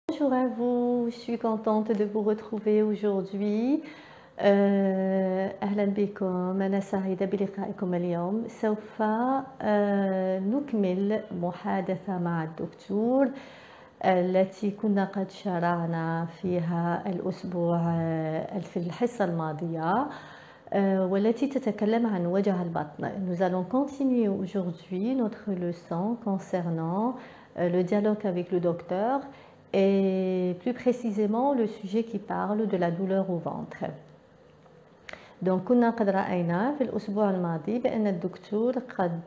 Bonjour à vous, je suis contente de vous retrouver aujourd'hui. أهلا بكم، أنا سعيدة بلقائكم اليوم. سوف نكمل محادثة مع الدكتور التي كنا قد شرعنا فيها الأسبوع في الحصة الماضية والتي تتكلم عن وجع البطن. Nous allons continuer aujourd'hui notre leçon concernant le dialogue avec le docteur et plus précisément le sujet qui parle de la douleur au ventre. Donc كنا قد رأينا في الأسبوع الماضي بأن الدكتور قد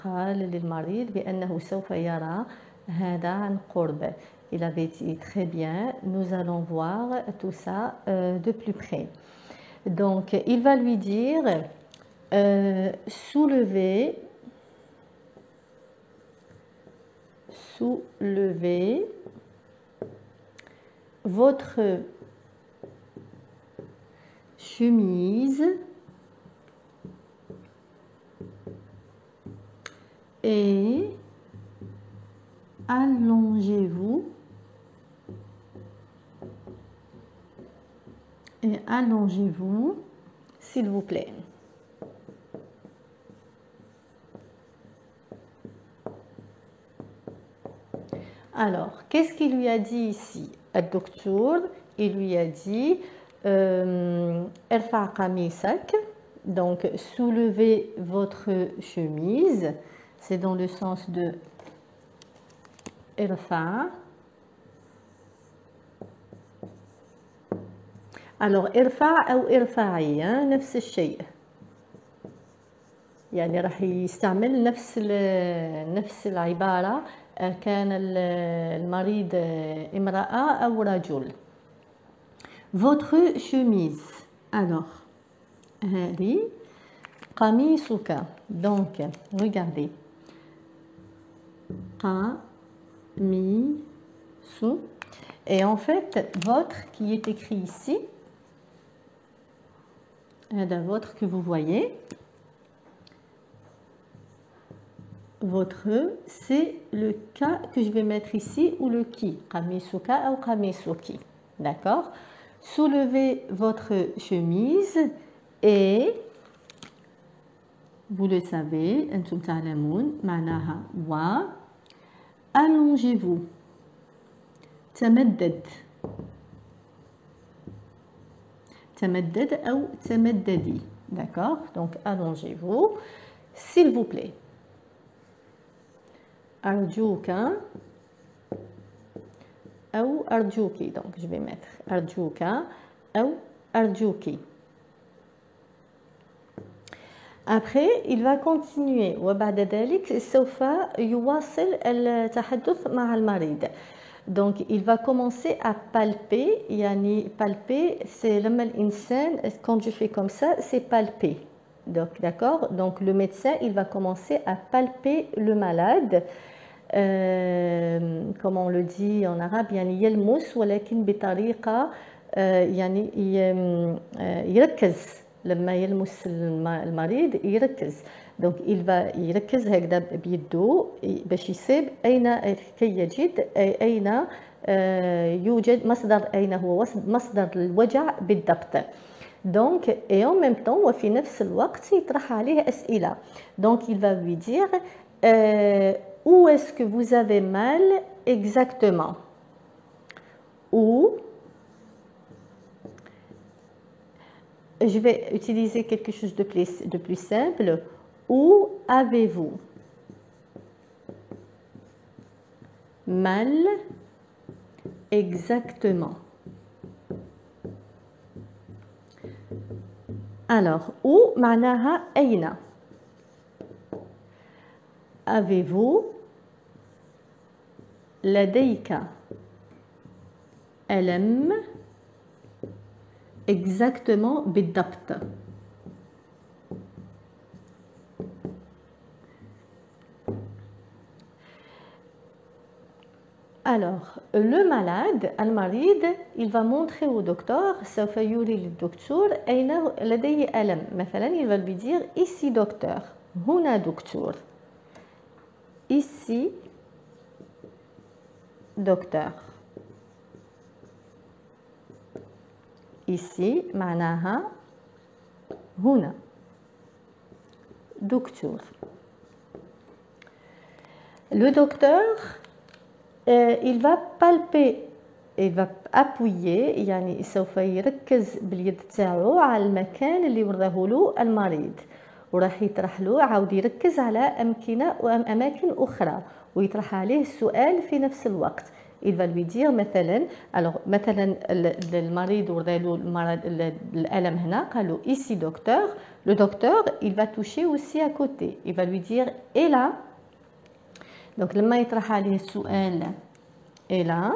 قال للمريض بأنه سوف يرى هذا عن قرب. Il avait dit très bien, nous allons voir tout ça de plus près. Donc il va lui dire soulevez votre chemise et allongez-vous s'il vous plaît. Alors, qu'est-ce qu'il lui a dit ici? Le docteur, il lui a dit ارفع قميصك, donc soulevez votre chemise, c'est dans le sens de ارفع. Alors ارفع أو ارفعي نفس الشيء, يعني راح يستعمل نفس العبارة كان المريض امرأة أو رجل. Votre chemise. Alors, هذه قميصك. Donc, regardez. قميص. Et en fait, votre qui est écrit ici, هذا votre que vous voyez, votre, c'est le cas que je vais mettre ici ou le qui. قميصك ou قميصك. D'accord? Soulevez votre chemise et vous le savez, أنتم تعلمون معناها و allongez-vous. تمدد أو تمددي. D'accord? Donc allongez-vous s'il vous plaît. أرجوك أو أرجوكي. Donc je vais mettre أرجوك أو أرجوكي. Après il va continuer وبعد ذلك سوف يواصل التحدث مع المريض. Donc il va commencer à palper. يعني palper c'est لما الإنسان, quand je fais comme ça c'est palper. Donc d'accord, donc le médecin il va commencer à palper le malade. Comme on le dit en arabe, يعني يلمس ولكن بطريقة يعني يركز. لما يلمس المريض يركز. donc il va يركز هكذا بيده باش يصيب أين كي يجد أين يوجد مصدر, أين هو مصدر الوجع بالضبط. donc et en même temps وفي نفس الوقت يطرح عليه أسئلة. donc il va lui dire où est-ce que vous avez mal exactement? Ou je vais utiliser quelque chose de plus simple. Où avez-vous mal exactement? Alors, où معناها أين. Avez-vous لديك ألم exactement بالضبط. Alors, le malade, المريض, il va montrer au docteur, سوف يوري للدكتور أين لديه ألم. مثلا, il va lui dire ici docteur, هنا دكتور. Ici docteur. ici معناها هنا دكتور. Le docteur il va palper, il va appuyer يعني سوف يركز باليد تاعو على المكان اللي وراه له المريض وراح يطرح له عاود يركز على أماكن أخرى ويطرح عليه السؤال في نفس الوقت. il va lui dire مثلا مثلا المريض وراه له الألم هنا قال له ici docteur. le docteur il va toucher aussi à côté, il va lui dire et là. donc لما يطرح عليه السؤال et là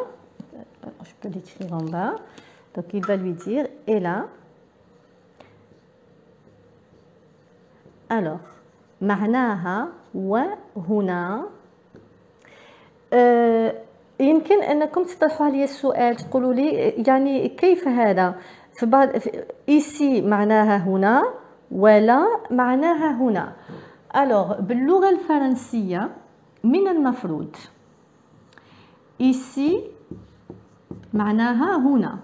je peux l'écrire en bas. donc il va lui dire et là. alors معناها وهنا. يمكن انكم تطرحوا علي السؤال تقولوا لي يعني كيف هذا في بعض ici معناها هنا ولا معناها هنا. alors باللغه الفرنسيه من المفروض ici معناها هنا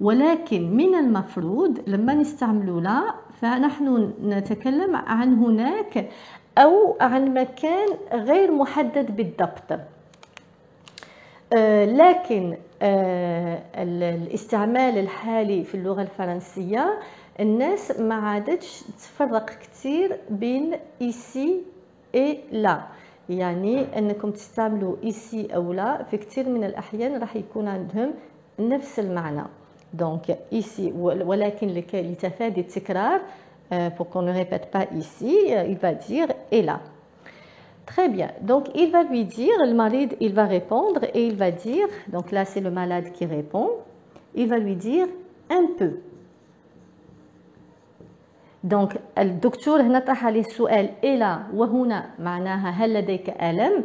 ولكن من المفروض لما نستعملوا لا فنحن نتكلم عن هناك أو عن مكان غير محدد بالضبط. لكن الاستعمال الحالي في اللغة الفرنسية الناس ما عادتش تفرق كتير بين ici et là. يعني أنكم تستعملوا ici أو لا في كتير من الأحيان راح يكون عندهم نفس المعنى. donc ici ولكن لتفادي التكرار pour qu'on ne répète pas ici il va dire et là. très bien, donc il va lui dire, le maride il va répondre et il va dire, donc là c'est le malade qui répond, il va lui dire un peu. donc الدكتور هنا طرح عليه السؤال et là وهنا معناها هل لديك ألم.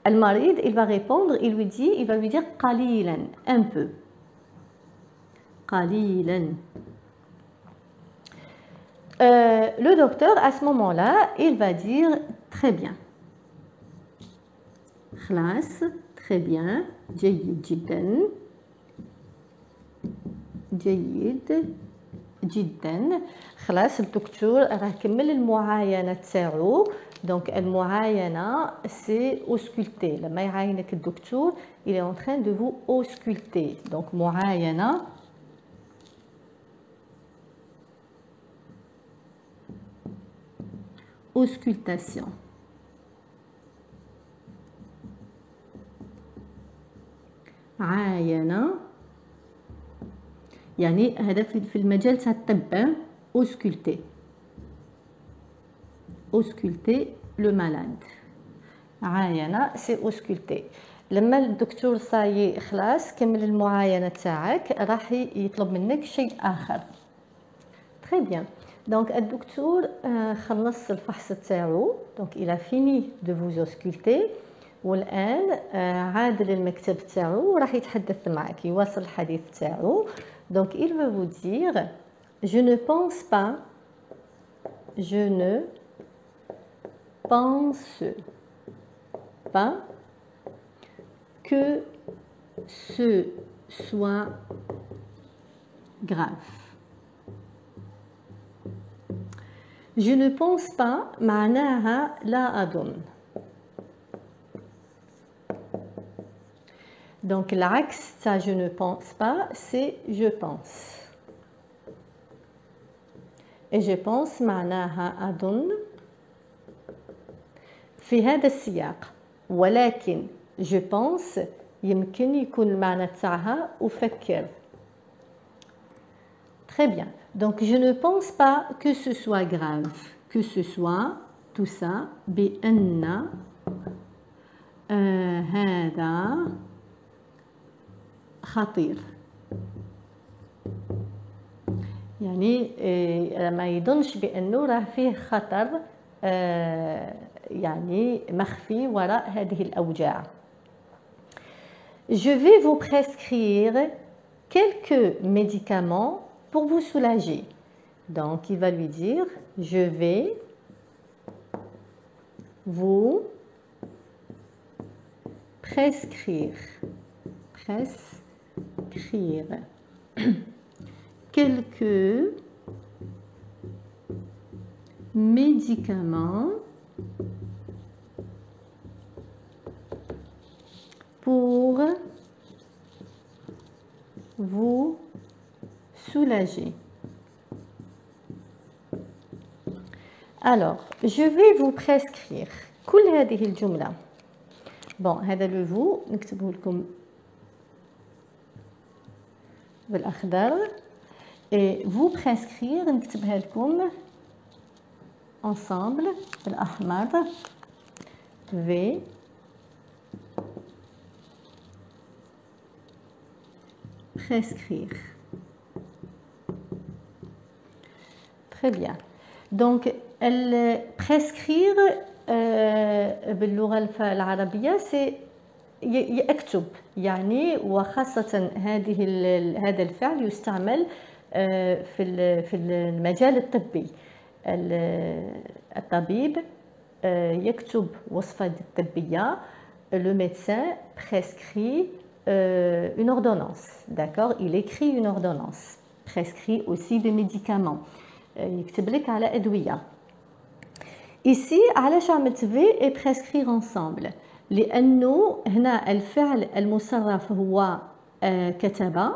المريض il va répondre, il va lui dire قليلا un peu. قليلا. le docteur à ce moment-là il va dire très bien. خلاص très bien جيد جدا جيد جدا. خلاص الدكتور راه كمل المعاينه تاعو. donc المعاينه سي ausculter. لما يعاينك الدكتور il est en train de vous ausculter. donc معاينه auscultation. عاينة يعني هذا في المجال تاع الطب ausculter. ausculter le malade. عاينة سي ausculter. لما الدكتور صاي خلاص كمل المعاينة تاعك راح يطلب منك شيء آخر. très bien. donc الدكتور خلص الفحص تاعو. donc il a fini de vous ausculter والآن عاد للمكتب تاعو وراح يتحدث معك يواصل الحديث تاعو. donc il veut vous dire je ne pense pas que ce soit grave. je ne pense pas معناها لا أظن. donc العكس تاع je ne pense pas c'est je pense. et je pense معناها أظن في هذا السياق. ولكن je pense يمكن يكون المعنى تاعها أفكر. très bien. donc je ne pense pas que ce soit grave. que ce soit tout ça بأن هذا خطير. يعني ما يظنش بأنه راه فيه خطر يعني مخفي وراء هذه الأوجاع. je vais vous prescrire quelques médicaments pour vous soulager. donc il va lui dire je vais vous prescrire quelques médicaments pour vous soulager. Alors, je vais vous prescrire كل هذه الجملة. Bon, هذا le vous نكتبه لكم بالأخضر. Et vous prescrire نكتبها لكم ensemble بالأحمر. V prescrire. Très bien. Donc, prescrire باللغة العربية c'est يكتب يعني وخاصة هذا الفعل يستعمل في المجال الطبي. الطبيب يكتب وصفة طبية. Le médecin prescrit une ordonnance, d'accord? Il écrit une ordonnance. Prescrit aussi des médicaments. يكتب لك على أدوية. Ici علاش عملت في et prescrire ensemble؟ لأنه هنا الفعل المصرف هو كتب،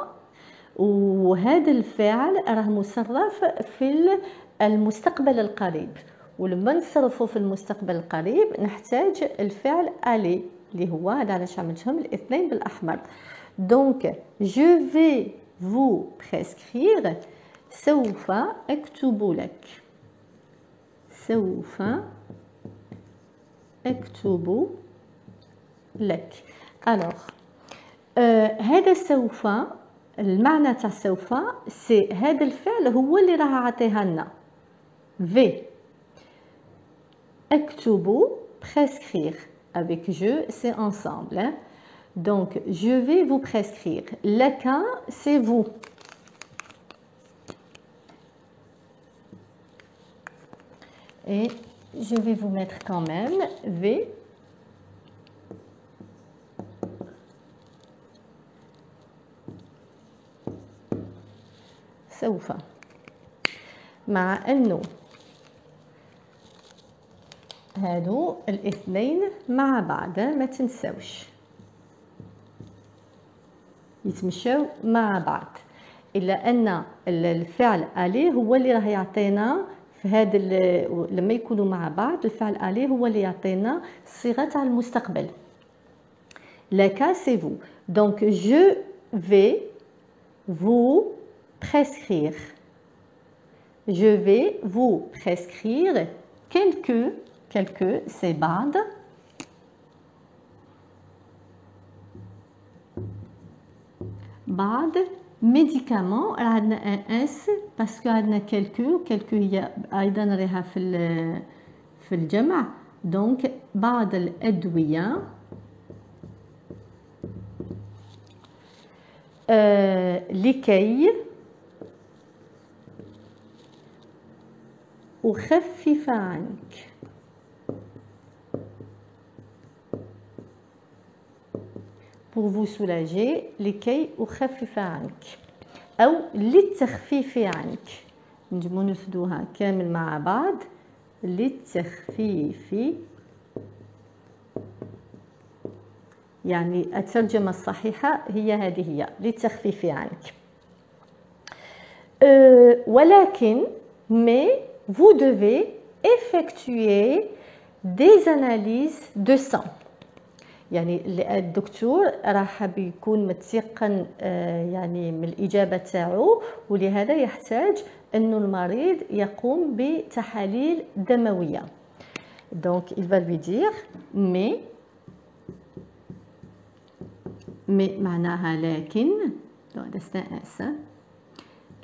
وهذا الفعل راه مصرف في المستقبل القريب، ولما نصرفه في المستقبل القريب نحتاج الفعل aller اللي هو هذا علاش عملتهم الاثنين بالأحمر. دونك je vais vous prescrire سوف أكتب لك. سوف أكتب لك. Alors هذا سوف المعنى تاع سوف سي هذا الفعل هو اللي راه عطيها لنا في. أكتب prescrire avec je c'est ensemble hein. Donc je vais vous prescrire. لك c'est vous. Et je vais vous mettre quand même V. سوف. مع أنه هادو الاثنين مع بعض ما تنسوش يتمشوا مع بعض، إلا أن الفعل aller هو اللي راه يعطينا في هذا لما يكونوا مع بعض الفعل aller هو اللي يعطينا الصيغة تاع المستقبل. لك c'est vous. Donc je vais vous prescrire. Je vais vous prescrire quelques c'est بعض médicaments. عندنا un s parce que عندنا quelques هي أيضا راها في الجمع. donc بعض الأدوية لكي أخفف عنك. pour vous soulager لكي أخفف عنك أو للتخفيف عنك. نجمو نفدوها كامل مع بعض. للتخفيف يعني الترجمة الصحيحة هي هذه هي للتخفيف عنك. ولكن mais vous devez effectuer des analyses de sang. يعني الدكتور راح بيكون متيقن يعني من الإجابة تاعو، ولهذا يحتاج أنه المريض يقوم بتحاليل دموية. donc il va lui dire mais معناها لكن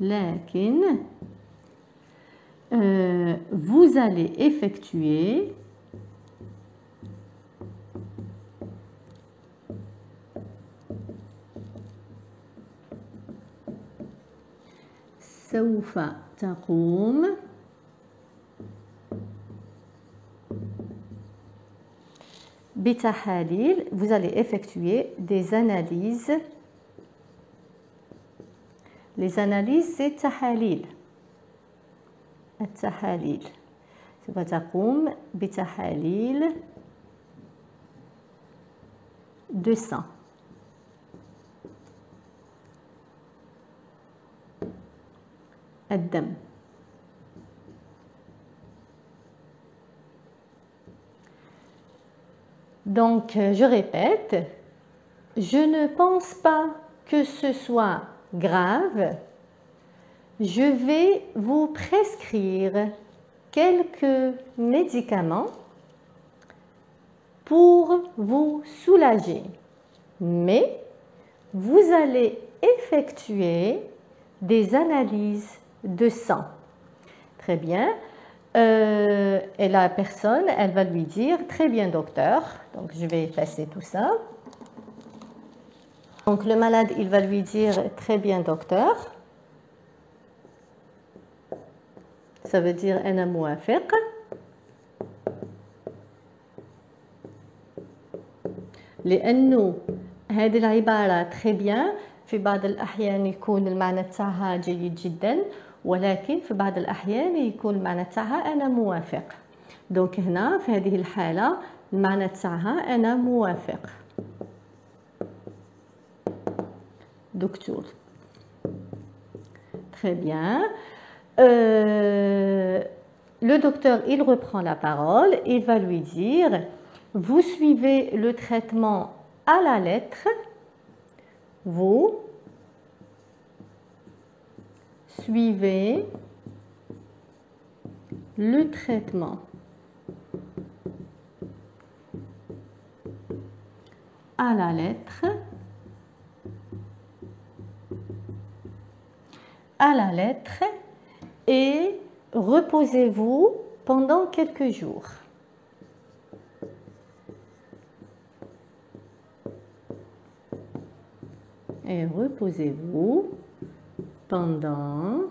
لكن vous allez effectuer سوف تقوم بتحاليل. vous allez effectuer des analyses les analyses c'est التحاليل. التحاليل سوف تقوم بتحاليل de sang. الدم. Donc, je répète, je ne pense pas que ce soit grave. Je vais vous prescrire quelques médicaments pour vous soulager. Mais vous allez effectuer des analyses de sang. Très bien. Et la personne, elle va lui dire « Très bien, docteur ». Donc, je vais effacer tout ça. Donc, le malade, il va lui dire « Très bien, docteur ». Ça veut dire « أنا موافق ». لأنه هذه العبارة très bien في بعض الأحيان يكون المعنى تاعها جيد جدا، ولكن في بعض الأحيان يكون المعنى تاعها أنا موافق. دونك هنا في هذه الحالة المعنى تاعها أنا موافق. دكتور. Très bien. Le docteur, il reprend la parole, il va lui dire « Vous suivez le traitement à la lettre, vous suivez le traitement à la lettre, et reposez-vous pendant quelques jours. » Et reposez-vous pendant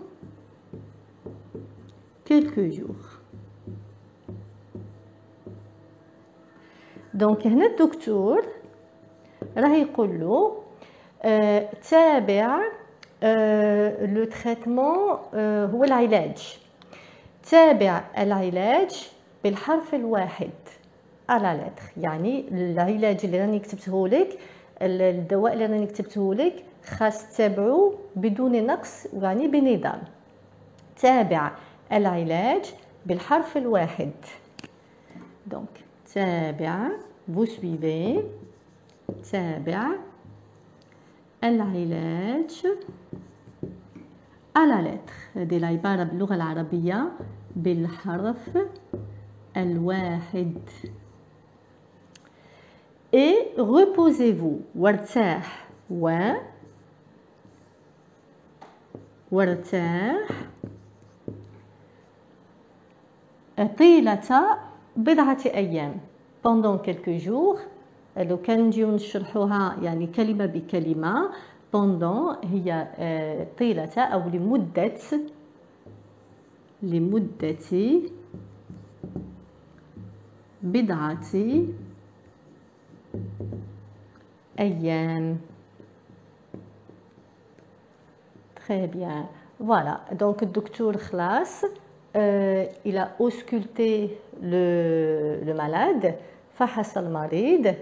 quelques jours. Donc هنا الدكتور راه يقول له تابع لو تريتمون هو العلاج. تابع العلاج بالحرف الواحد على لتر، يعني العلاج اللي راني كتبته لك، الدواء اللي راني كتبته لك خاص تتابعه بدون نقص، يعني بنظام. تابع العلاج بالحرف الواحد. دونك تابع vous suivez تابع العلاج على لتر. هذه العبارة باللغة العربية بالحرف الواحد. Et reposez-vous وارتاح وارتاح طيلة بضعة أيام. pendant quelques jours. لو كان نجيو نشرحوها يعني كلمة بكلمة، pendant هي طيلة أو لمدة بضعة أيام. Très bien. Voilà. Donc الدكتور خلاص il a ausculté le malade، فحص المريض،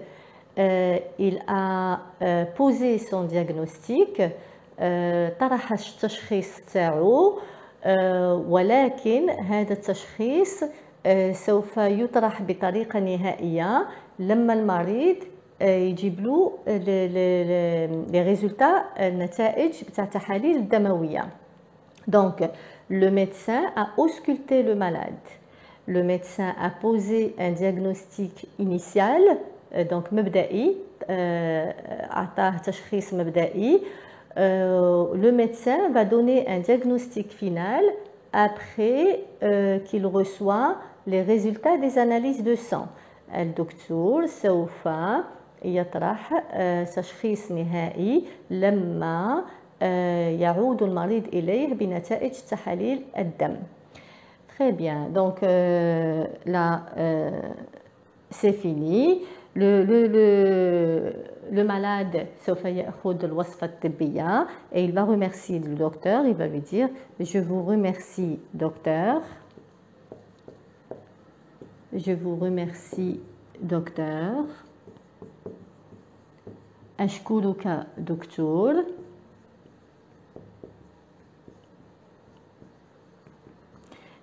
il a posé son diagnostic، طرح التشخيص تاعو، ولكن هذا التشخيص سوف يطرح بطريقة نهائية لما المريض يجيب له لي ريزولتا، النتائج بتاع التحاليل الدموية. Donc le médecin a ausculté le malade. Le médecin a posé un diagnostic initial، donc مبدئي، أعطاه تشخيص مبدئي. Le médecin va donner un diagnostic final après qu'il reçoit les résultats des analyses de sang. الدكتور سوف يطرح تشخيص نهائي لما يعود المريض إليه بنتائج تحاليل الدم. Très bien. Donc là, c'est fini. le malade سوف يأخذ الوصفة الطبية et il va remercier le docteur, il va lui dire je vous remercie docteur, je vous remercie docteur, أشكرك دكتور.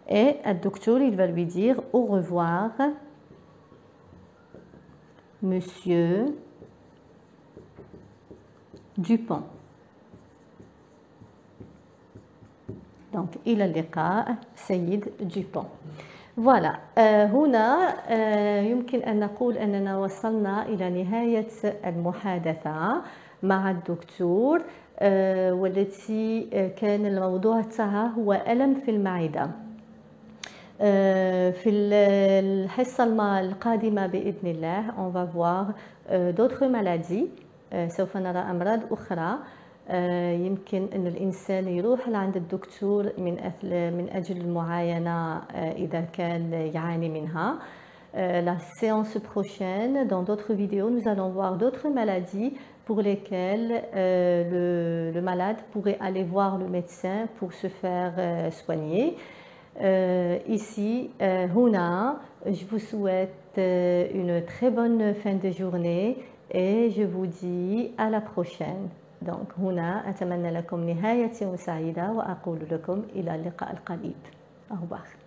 Et le docteur, il va lui dire au revoir, monsieur Dupont. Donc, إلى اللقاء سيد دupont. Voilà. هنا يمكن أن نقول أننا وصلنا إلى نهاية المحادثة مع الدكتور والتي كان الموضوع تاعها هو ألم في المعدة. في الحصة القادمة بإذن الله on va voir d'autres maladies. سوف نرى أمراض أخرى يمكن أن الإنسان يروح لعند الدكتور من أجل المعاينة إذا كان يعاني منها. La séance prochaine, dans d'autres vidéos, nous allons voir d'autres maladies pour lesquelles le malade pourrait aller voir le médecin pour se faire soigner. Ici, Huna, je vous souhaite une très bonne fin de journée et je vous dis à la prochaine. Donc, هنا أتمنى لكم نهاية سعيدة وأقول لكم إلى اللقاء القريب. Au revoir.